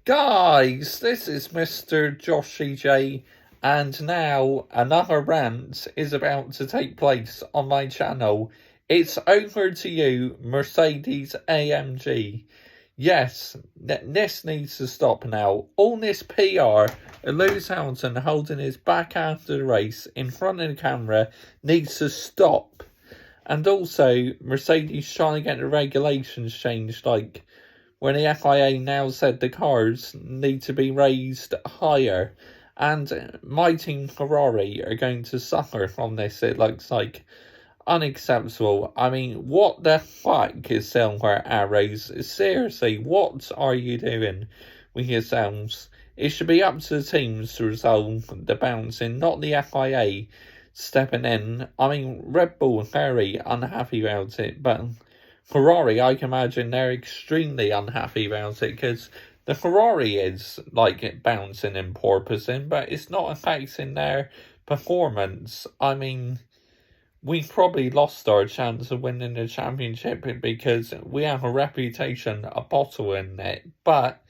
Guys, this is Mr. Joshy J, and now another rant is about to take place on my channel. It's over to you, Mercedes AMG. Yes, this needs to stop now. All this PR, Lewis Hamilton holding his back after the race in front of the camera, needs to stop. And also, Mercedes trying to get the regulations changed, like when the FIA now said the cars need to be raised higher. And my team Ferrari are going to suffer from this, it looks like. Unacceptable. I mean, what the fuck is Silver Arrows? Seriously, what are you doing with yourselves? It should be up to the teams to resolve the bouncing, not the FIA stepping in. I mean, Red Bull are very unhappy about it, but Ferrari, I can imagine they're extremely unhappy about it, because the Ferrari is like bouncing in porpoising, but it's not affecting their performance. I mean, we've probably lost our chance of winning the championship because we have a reputation of bottling it. But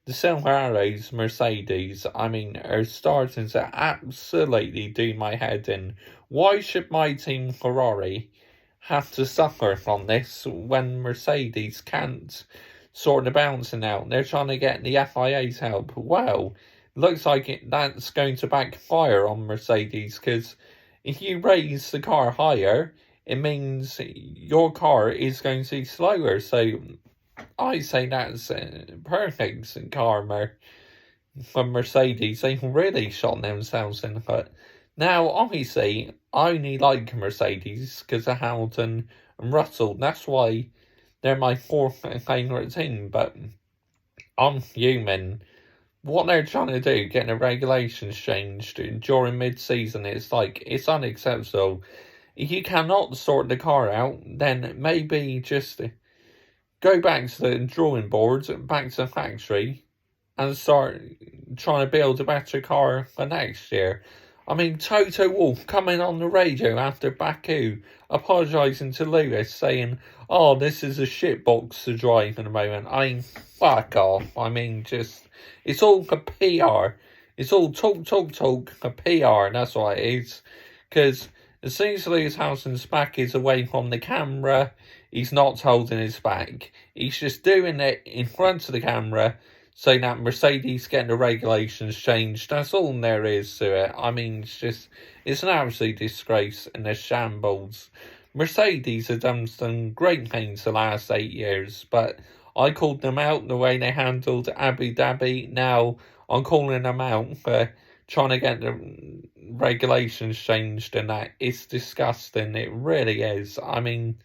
the Silver Arrows Mercedes, I mean, are starting to absolutely do my head in. Why should my team Ferrari have to suffer from this when Mercedes can't sort the bouncing out? They're trying to get the FIA's help. Well, looks like that's going to backfire on Mercedes, because if you raise the car higher, it means your car is going to be slower. So I say that's perfect karma for Mercedes. They've really shot themselves in the foot. Now, obviously, I only like Mercedes because of Hamilton and Russell. That's why they're my fourth favourite team. But I'm human. What they're trying to do, getting the regulations changed during mid-season, it's unacceptable. If you cannot sort the car out, then maybe just go back to the drawing boards, back to the factory, and start trying to build a better car for next year. I mean, Toto Wolff coming on the radio after Baku, apologising to Lewis, saying, "Oh, this is a shit box to drive in the moment." I mean, fuck off. I mean, just, it's all for PR. It's all talk for PR, and that's what it is. Because as soon as Lewis Hamilton's back is away from the camera, he's not holding his back. He's just doing it in front of the camera, so that Mercedes getting the regulations changed. That's all there is to it. I mean, it's an absolute disgrace and a shambles. Mercedes have done some great things the last 8 years, but I called them out the way they handled Abu Dhabi. Now I'm calling them out for trying to get the regulations changed, and that it's disgusting. It really is. I mean,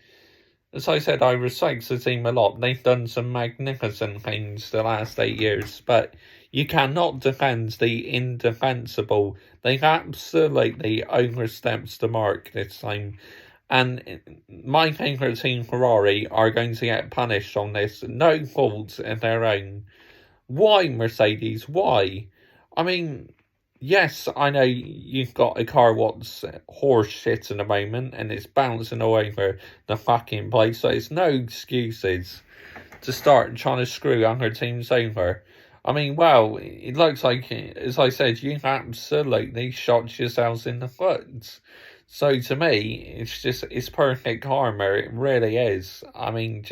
as I said, I respect the team a lot. They've done some magnificent things the last 8 years, but you cannot defend the indefensible. They've absolutely overstepped the mark this time. And my favourite team, Ferrari, are going to get punished on this. No fault of their own. Why, Mercedes? Why? I mean, yes, I know you've got a car what's horse shit in the moment, and it's bouncing all over the fucking place, so it's no excuses to start trying to screw other teams over. I mean, well, it looks like, as I said, you absolutely shot yourselves in the foot. So to me, it's perfect karma. It really is. I mean,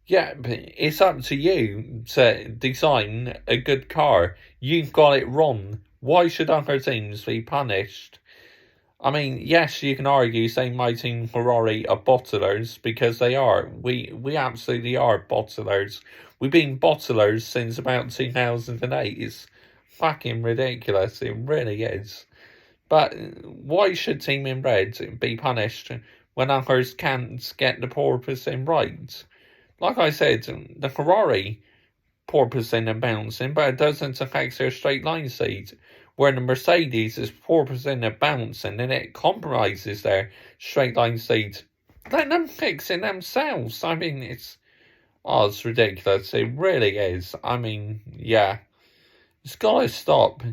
yeah, but it's up to you to design a good car. You've got it wrong. Why should other teams be punished? I mean, yes, you can argue saying my team Ferrari are bottlers, because they are. We absolutely are bottlers. We've been bottlers since about 2008. It's fucking ridiculous. It really is. But why should Team in Red be punished when others can't get the porpoising right? Like I said, the Ferrari porpoising and bouncing, but it doesn't affect their straight line speed. Where the Mercedes is porpoising and bouncing, and it compromises their straight line speed. Let them fix it themselves. I mean, it's ridiculous. It really is. I mean, yeah, it's got to stop.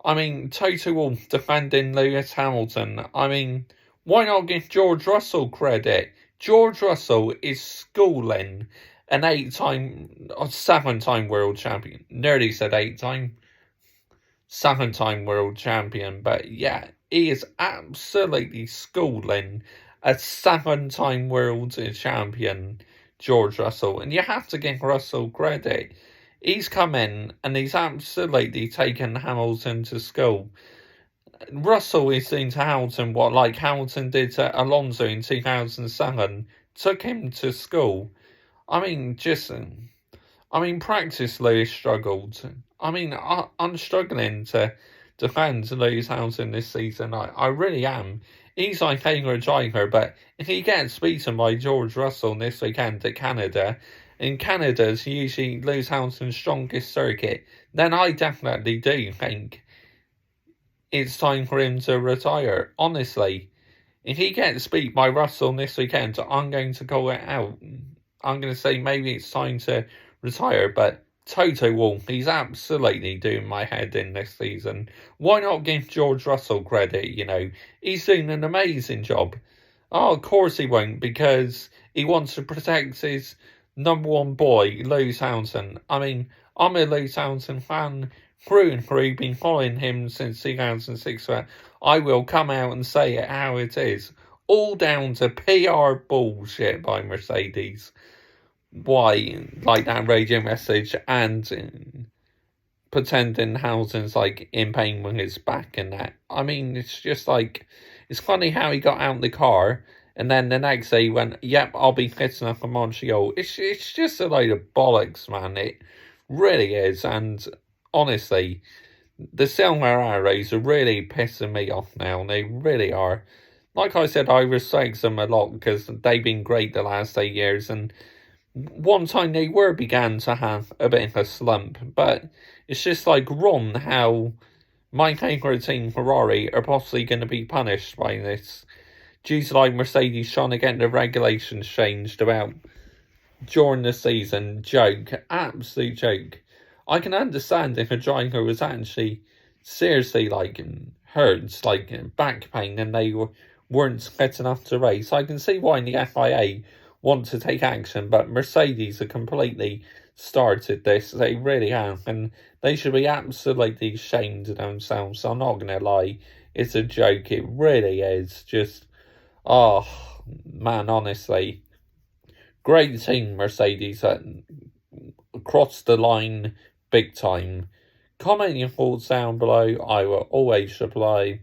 I mean, Toto Wolff defending Lewis Hamilton. I mean, why not give George Russell credit? George Russell is schooling an 8-time, or 7-time world champion. Nearly said 8-time. 7-time world champion. But yeah, he is absolutely schooling a 7-time world champion, George Russell. And you have to give Russell credit. He's come in and he's absolutely taken Hamilton to school. Russell is doing to Hamilton what like Hamilton did to Alonso in 2007. Took him to school. I mean, practice Lewis struggled. I'm struggling to defend Lewis Hamilton this season. I really am. He's my favourite driver, but if he gets beaten by George Russell this weekend at Canada, and Canada's usually Lewis Hamilton's strongest circuit, then I definitely do think it's time for him to retire. Honestly, if he gets beat by Russell this weekend, I'm going to call it out. I'm going to say maybe it's time to retire, but Toto Wolff, he's absolutely doing my head in this season. Why not give George Russell credit, He's doing an amazing job. Oh, of course he won't, because he wants to protect his number one boy, Lewis Hamilton. I'm a Lewis Hamilton fan through and through, been following him since 2006, but I will come out and say it how it is. All down to PR bullshit by Mercedes. Why, like that radio message, and pretending Hamilton's like in pain with his back and that. It's just like, it's funny how he got out of the car and then the next day he went, yep, I'll be fitting up for Montreal. It's just a load of bollocks, man. It really is. And honestly, the Silver Arrows are really pissing me off now. They really are. Like I said, I respect them a lot because they've been great the last 8 years, and one time they began to have a bit of a slump, but it's just like wrong how my favourite team, Ferrari, are possibly going to be punished by this due to like Mercedes trying to get the regulations changed about during the season. Joke, absolute joke. I can understand if a driver was actually seriously like hurt, like back pain, and they weren't fit enough to race. I can see why the FIA want to take action, but Mercedes have completely started this. They really have, and they should be absolutely ashamed of themselves. I'm not going to lie, it's a joke. It really is. Just, oh, man, honestly. Great team, Mercedes. Across the line, big time. Comment your thoughts down below. I will always reply.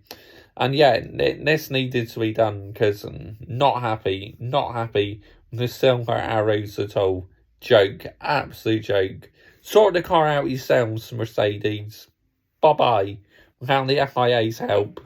And yeah, this needed to be done because not happy with the Silver Arrows at all. Joke, absolute joke. Sort the car out yourselves, Mercedes. Bye-bye. Without the FIA's help.